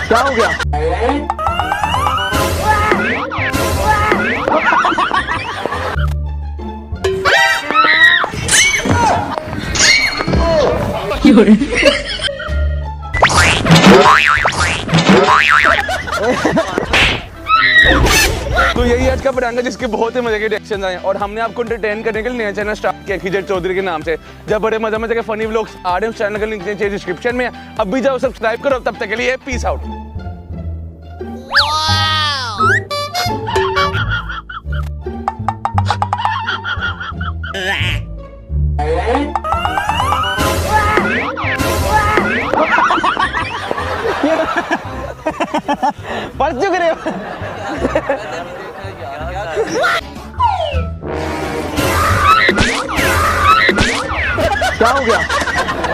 क्या हो गया? तो यही आज का प्रैंक है जिसके बहुत ही मजे के रिएक्शन आए और हमने आपको एंटरटेन करने के लिए नया चैनल स्टार्ट किया खिजर चौधरी के नाम से। जब बड़े मजे मजे के फनी व्लॉग्स आ रहे हैं उस चैनल का लिंक नीचे डिस्क्रिप्शन में है। अब भी जाओ सब्सक्राइब करो। तब तक के लिए पीस आउट। पढ़ चुके रहे हो। क्या हो गया?